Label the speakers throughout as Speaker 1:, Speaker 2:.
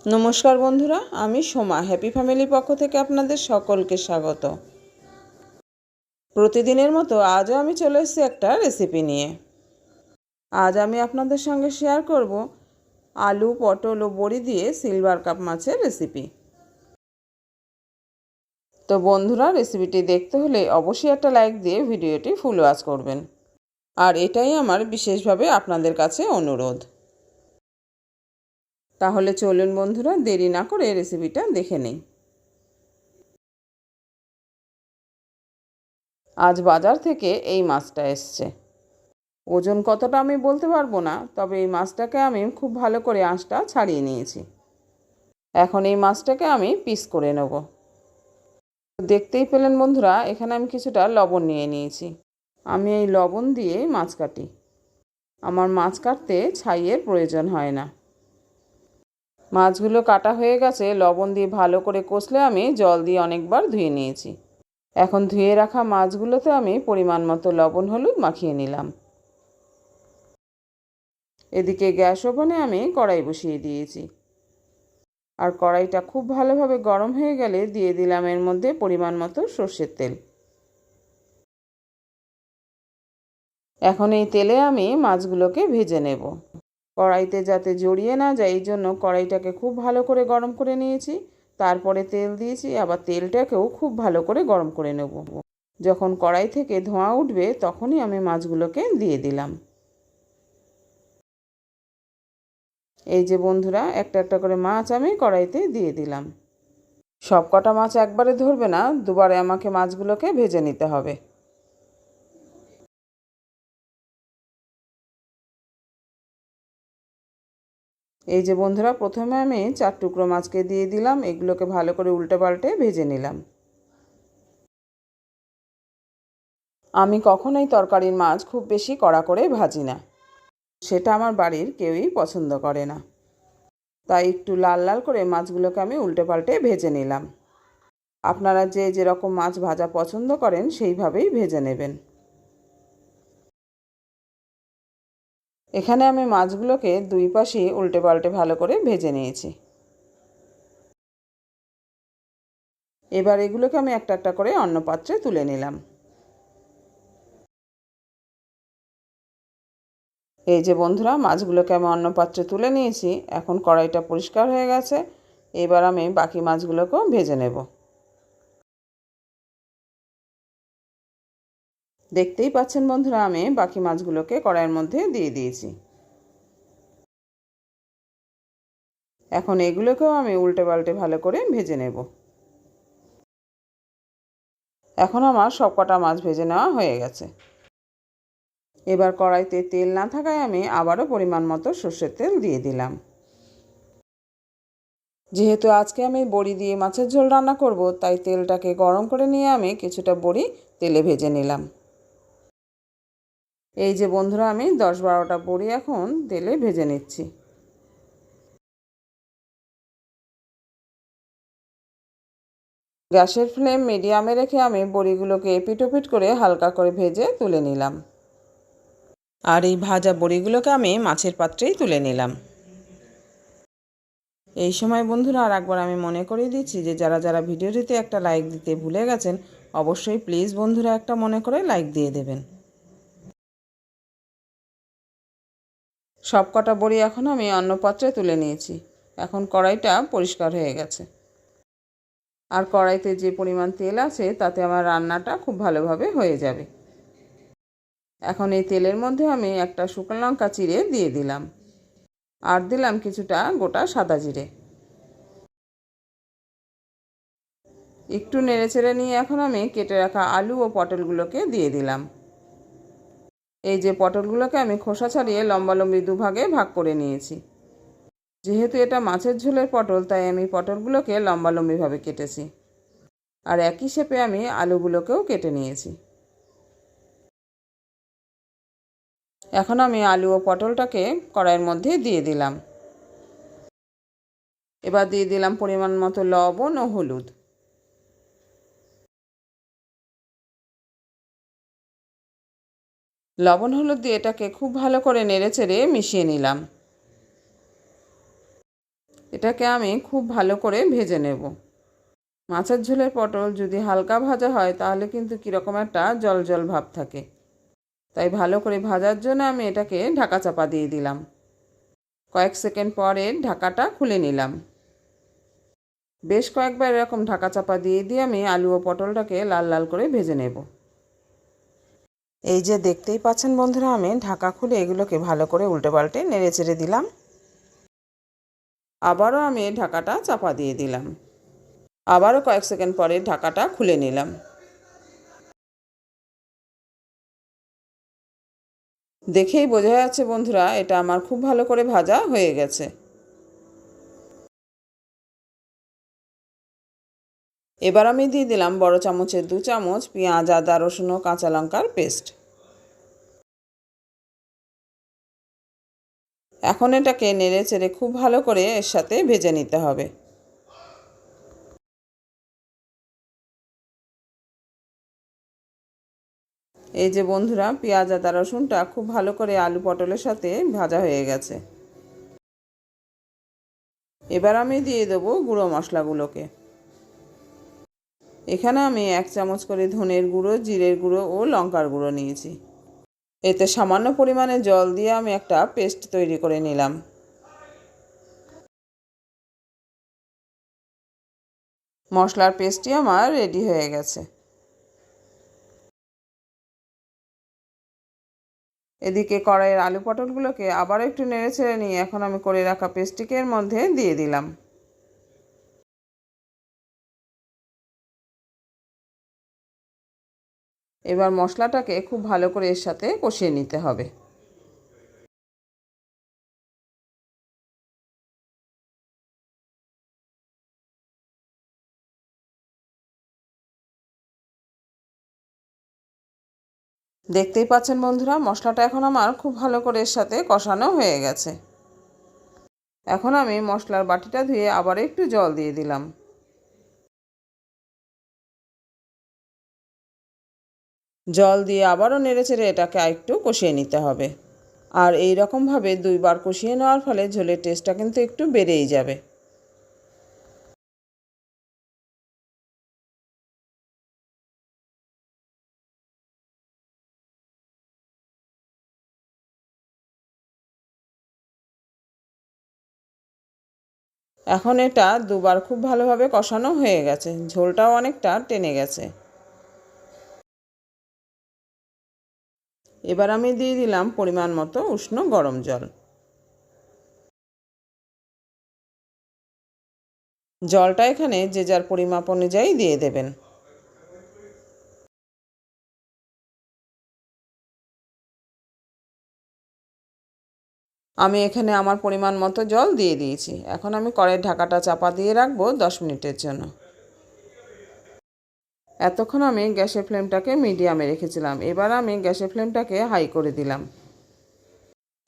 Speaker 1: নমস্কার বন্ধুরা, আমি সোমা হ্যাপি ফ্যামিলি পক্ষ থেকে আপনাদের সকলকে স্বাগত। প্রতিদিনের মতো আজও আমি চলে এসেছি একটা রেসিপি নিয়ে। আজ আমি আপনাদের সঙ্গে শেয়ার করব আলু, পটল ও বড়ি দিয়ে সিলভার কাপ মাছের রেসিপি। তো বন্ধুরা, রেসিপিটি দেখতে হলে অবশ্যই একটা লাইক দিয়ে ভিডিওটি ফুল ওয়াচ করবেন। আর এটাই আমার বিশেষভাবে আপনাদের কাছে অনুরোধ। তাহলে চলুন বন্ধুরা, দেরি না করে রেসিপিটা দেখে নিই। আজ বাজার থেকে এই মাছটা এসছে। ওজন কতটা আমি বলতে পারবো না, তবে এই মাছটাকে আমি খুব ভালো করে আঁশটা ছাড়িয়ে নিয়েছি। এখন এই মাছটাকে আমি পিস করে নেব। দেখতেই পেলেন বন্ধুরা, এখানে আমি কিছুটা লবণ নিয়ে নিয়েছি। আমি এই লবণ দিয়ে মাছ কাটি। আমার মাছ কাটতে ছাইয়ের প্রয়োজন হয় না। মাছগুলো কাটা হয়ে গেছে। লবণ দিয়ে ভালো করে কষলে আমি জল দিয়ে অনেকবার ধুয়ে নিয়েছি। এখন ধুয়ে রাখা মাছগুলোতে আমি পরিমাণ মতো লবণ হলুদ মাখিয়ে নিলাম। এদিকে গ্যাস ওভেনে আমি কড়াই বসিয়ে দিয়েছি। আর কড়াইটা খুব ভালোভাবে গরম হয়ে গেলে দিয়ে দিলাম এর মধ্যে পরিমাণ মতো সর্ষের তেল। এখন এই তেলে আমি মাছগুলোকে ভেজে নেব। কড়াইতে যাতে জড়িয়ে না যায় এই জন্য কড়াইটাকে খুব ভালো করে গরম করে নিয়েছি। তারপরে তেল দিয়েছি, আবার তেলটাকেও খুব ভালো করে গরম করে নেব। যখন কড়াই থেকে ধোঁয়া উঠবে তখনই আমি মাছগুলোকে দিয়ে দিলাম। এই যে বন্ধুরা, একটা একটা করে মাছ আমি কড়াইতে দিয়ে দিলাম। সব কটা মাছ একবারে ধরবে না, দুবারে আমাকে মাছগুলোকে ভেজে নিতে হবে। এই যে বন্ধুরা, প্রথমে আমি 4 টুকরো মাছকে দিয়ে দিলাম। এগুলোকে ভালো করে উল্টে পাল্টে ভেজে নিলাম। আমি কখনোই তরকারির মাছ খুব বেশি কড়া করে ভাজি না, সেটা আমার বাড়ির কেউই পছন্দ করে না। তাই একটু লাল লাল করে মাছগুলোকে আমি উল্টে পাল্টে ভেজে নিলাম। আপনারা যে যেরকম মাছ ভাজা পছন্দ করেন সেইভাবেই ভেজে নেবেন। এখানে আমি মাছগুলোকে দুই পাশেই উল্টে পাল্টে ভালো করে ভেজে নিয়েছি। এবার এগুলোকে আমি একটা একটা করে অন্য পাত্রে তুলে নিলাম। এই যে বন্ধুরা, মাছগুলোকে আমি অন্য পাত্রে তুলে নিয়েছি। এখন কড়াইটা পরিষ্কার হয়ে গেছে। এবার আমি বাকি মাছগুলোকেও ভেজে নেব। দেখতেই পাচ্ছেন বন্ধুরা, আমি বাকি মাছগুলোকে কড়াইয়ের মধ্যে দিয়ে দিয়েছি। এখন এগুলোকেও আমি উল্টে পাল্টে ভালো করে ভেজে নেব। এখন আমার সব কটা মাছ ভেজে নেওয়া হয়ে গেছে। এবার কড়াইতে তেল না থাকায় আমি আবারও পরিমাণ মতো সর্ষের তেল দিয়ে দিলাম। যেহেতু আজকে আমি বড়ি দিয়ে মাছের ঝোল রান্না করব, তাই তেলটাকে গরম করে নিয়ে আমি কিছুটা বড়ি তেলে ভেজে নিলাম। এই যে বন্ধুরা, আমি 10-12টা বড়ি এখন তেলে ভেজে নিচ্ছি। গ্যাসের ফ্লেম মিডিয়ামে রেখে আমি বড়িগুলোকে এপিট ওপিট করে হালকা করে ভেজে তুলে নিলাম। আর এই ভাজা বড়িগুলোকে আমি মাছের পাত্রেই তুলে নিলাম। এই সময় বন্ধুরা, আর একবার আমি মনে করিয়ে দিচ্ছি যে যারা যারা ভিডিওটিতে একটা লাইক দিতে ভুলে গেছেন, অবশ্যই প্লিজ বন্ধুরা একটা মনে করে লাইক দিয়ে দেবেন। সব কটা বড়ি এখন আমি অন্য পাত্রে তুলে নিয়েছি। এখন কড়াইটা পরিষ্কার হয়ে গেছে। আর কড়াইতে যে পরিমাণ তেল আছে তাতে আমার রান্নাটা খুব ভালোভাবে হয়ে যাবে। এখন এই তেলের মধ্যে আমি একটা শুকনো লঙ্কা চিড়ে দিয়ে দিলাম। আর দিলাম কিছুটা গোটা সাদা জিরে। একটু নেড়েচেড়ে নিয়ে এখন আমি কেটে রাখা আলু ও পটলগুলোকে দিয়ে দিলাম। এই যে পটলগুলোকে আমি খোসা ছাড়িয়ে লম্বালম্বি দুভাগে ভাগ করে নিয়েছি। যেহেতু এটা মাছের ঝোলের পটল, তাই আমি পটলগুলোকে লম্বালম্বিভাবে কেটেছি। আর একই শেপে আমি আলুগুলোকেও কেটে নিয়েছি। এখন আমি আলু ও পটলটাকে কড়াইয়ের মধ্যে দিয়ে দিলাম। এবার দিয়ে দিলাম পরিমাণ মতো লবণ ও হলুদ। লবণ হলুদ দিয়ে এটাকে খুব ভালো করে নেড়েচেড়ে মিশিয়ে নিলাম। এটাকে আমি খুব ভালো করে ভেজে নেব। মাছের ঝোলের পটল যদি হালকা ভাজা হয় তাহলে কিন্তু কীরকম একটা জল জল ভাব থাকে, তাই ভালো করে ভাজার জন্য আমি এটাকে ঢাকা চাপা দিয়ে দিলাম। কয়েক সেকেন্ড পরে ঢাকাটা খুলে নিলাম। বেশ কয়েকবার এরকম ঢাকা চাপা দিয়ে আমি আলু ও পটলটাকে লাল লাল করে ভেজে নেব। এই যে দেখতেই পাচ্ছেন বন্ধুরা, আমি ঢাকা খুলে এগুলোকে ভালো করে উল্টে পাল্টে নেড়ে চেড়ে দিলাম। আবারও আমি ঢাকাটা চাপা দিয়ে দিলাম। আবারও কয়েক সেকেন্ড পরে ঢাকাটা খুলে নিলাম। দেখেই বোঝা যাচ্ছে বন্ধুরা, এটা আমার খুব ভালো করে ভাজা হয়ে গেছে। এবার আমি দিয়ে দিলাম বড় চামচের 2 চামচ পেঁয়াজ, আদা, রসুন ও কাঁচা লঙ্কার পেস্ট। এখন এটাকে নেড়ে চেড়ে খুব ভালো করে এর সাথে ভেজে নিতে হবে। এই যে বন্ধুরা, পেঁয়াজ, আদা, রসুনটা খুব ভালো করে আলু পটলের সাথে ভাজা হয়ে গেছে। এবার আমি দিয়ে দেবো গুঁড়ো মশলাগুলোকে। এখানে আমি 1 চামচ করে ধনের গুঁড়ো, জিরের গুঁড়ো ও লঙ্কার গুঁড়ো নিয়েছি। এতে সামান্য পরিমাণে জল দিয়ে আমি একটা পেস্ট তৈরি করে নিলাম। মশলার পেস্টটি আমার রেডি হয়ে গেছে। এদিকে কড়াইয়ের আলু পটলগুলোকে আবার একটু নেড়ে ছেড়ে নিয়ে এখন আমি করে রাখা পেস্টটিকে এর মধ্যে দিয়ে দিলাম। এবার মশলাটাকে খুব ভালো করে এর সাথে কষিয়ে নিতে হবে। দেখতেই পাচ্ছেন বন্ধুরা, মশলাটা এখন আমার খুব ভালো করে এর সাথে কষানো হয়ে গেছে। এখন আমি মশলার বাটিটা ধুয়ে আবার একটু জল দিয়ে দিলাম। জল দিয়ে আবারও নেড়েচেড়ে এটাকে আরেকটু কষিয়ে নিতে হবে। আর এই রকমভাবে 2 বার কষিয়ে নেওয়ার ফলে ঝোলের টেস্টটা কিন্তু একটু বেড়েই যাবে। এখন এটা 2 বার খুব ভালোভাবে কষানো হয়ে গেছে, ঝোলটাও অনেকটা টেনে গেছে। এবার আমি দিয়ে দিলাম পরিমাণ মতো উষ্ণ গরম জল। জলটা এখানে যে যার পরিমাপ অনুযায়ী দিয়ে দেবেন। আমি এখানে আমার পরিমাণ মতো জল দিয়ে দিয়েছি। এখন আমি কড়াইয়ের ঢাকাটা চাপা দিয়ে রাখবো 10 মিনিটের জন্য। এতক্ষণ আমি গ্যাসের ফ্লেমটাকে মিডিয়ামে রেখেছিলাম। এবার আমি গ্যাসের ফ্লেমটাকে হাই করে দিলাম।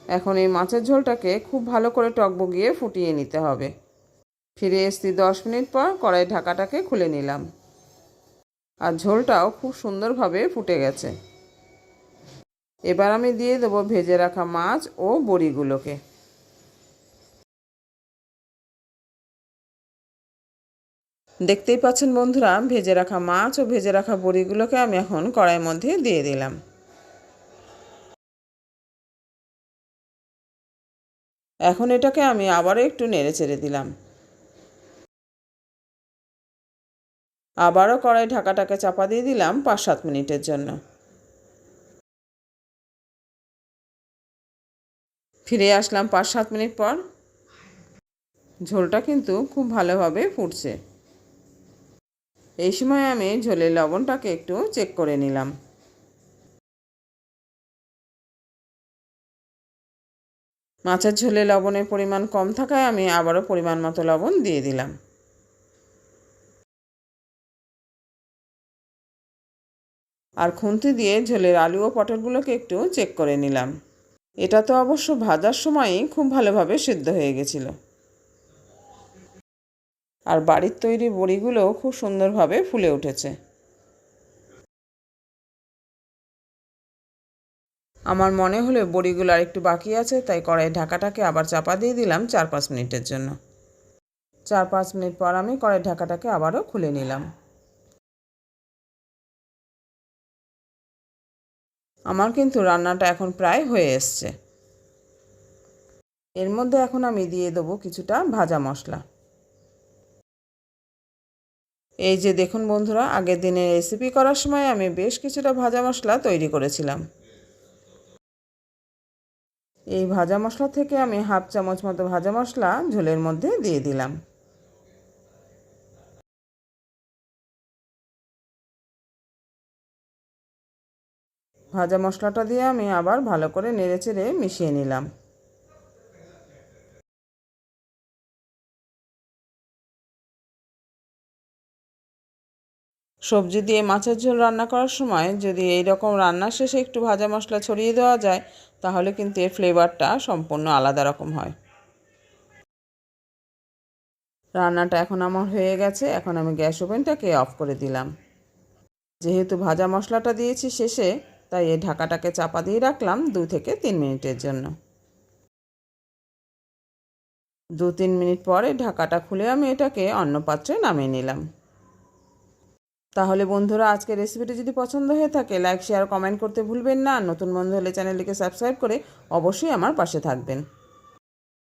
Speaker 1: এখন এই মাছের ঝোলটাকে খুব ভালো করে টকবগিয়ে ফুটিয়ে নিতে হবে। ফিরে এসেছি 10 মিনিট পর। কড়াইয়ের ঢাকাটাকে খুলে নিলাম। আর ঝোলটাও খুব সুন্দরভাবে ফুটে গেছে। এবার আমি দিয়ে দেবো ভেজে রাখা মাছ ও বড়িগুলোকে। দেখতেই পাচ্ছেন বন্ধুরা, ভেজে রাখা মাছ ও ভেজে রাখা বড়িগুলোকে আমি এখন কড়াইয়ের মধ্যে দিয়ে দিলাম। এখন এটাকে আমি আবারও একটু নেড়ে চেড়ে দিলাম। আবারও কড়াই ঢাকাটাকে চাপা দিয়ে দিলাম 5-7 মিনিটের জন্য। ফিরে আসলাম 5-7 মিনিট পর। ঝোলটা কিন্তু খুব ভালোভাবে ফুটছে। এই সময় আমি ঝোলের লবণটাকে একটু চেক করে নিলাম। মাছের ঝোলে লবণের পরিমাণ কম থাকায় আমি আবারও পরিমাণ মতো লবণ দিয়ে দিলাম। আর খুন্তি দিয়ে ঝোলের আলু ও পটলগুলোকে একটু চেক করে নিলাম। এটা তো অবশ্য ভাজার সময়ই খুব ভালোভাবে সিদ্ধ হয়ে গেছিল। আর বাড়ির তৈরি বড়িগুলোও খুব সুন্দরভাবে ফুলে উঠেছে। আমার মনে হলো বড়িগুলো আর একটু বাকি আছে, তাই কড়াইয়ের ঢাকাটাকে আবার চাপা দিয়ে দিলাম 4-5 মিনিটের জন্য। 4-5 মিনিট পর আমি কড়াইয়ের ঢাকাটাকে আবারও খুলে নিলাম। আমার কিন্তু রান্নাটা এখন প্রায় হয়ে এসছে। এর মধ্যে এখন আমি দিয়ে দেবো কিছুটা ভাজা মশলা। এই যে দেখুন বন্ধুরা, আগের দিনের রেসিপি করার সময় আমি বেশ কিছুটা ভাজা মশলা তৈরি করেছিলাম। এই ভাজা মশলা থেকে আমি 1/2 চামচ মতো ভাজা মশলা ঝোলের মধ্যে দিয়ে দিলাম। ভাজা মশলাটা দিয়ে আমি আবার ভালো করে নেড়েচেড়ে মিশিয়ে নিলাম। সবজি দিয়ে মাছের ঝোল রান্না করার সময় যদি এই রকম রান্নার শেষে একটু ভাজা মশলা ছড়িয়ে দেওয়া যায়, তাহলে কিন্তু এর ফ্লেভারটা সম্পূর্ণ আলাদা রকম হয়। রান্নাটা এখন আমার হয়ে গেছে। এখন আমি গ্যাস ওভেনটাকে অফ করে দিলাম। যেহেতু ভাজা মশলাটা দিয়েছি শেষে, তাই এই ঢাকাটাকে চাপা দিয়ে রাখলাম 2 থেকে 3 মিনিটের জন্য। 2-3 মিনিট পরে ঢাকাটা খুলে আমি এটাকে অন্য পাত্রে নামিয়ে নিলাম। তাহলে বন্ধুরা, আজকের রেসিপিটি যদি পছন্দ হয়ে থাকে, লাইক শেয়ার কমেন্ট করতে ভুলবেন না। নতুন বন্ধু হলে চ্যানেলটিকে সাবস্ক্রাইব করে অবশ্যই আমার পাশে থাকবেন।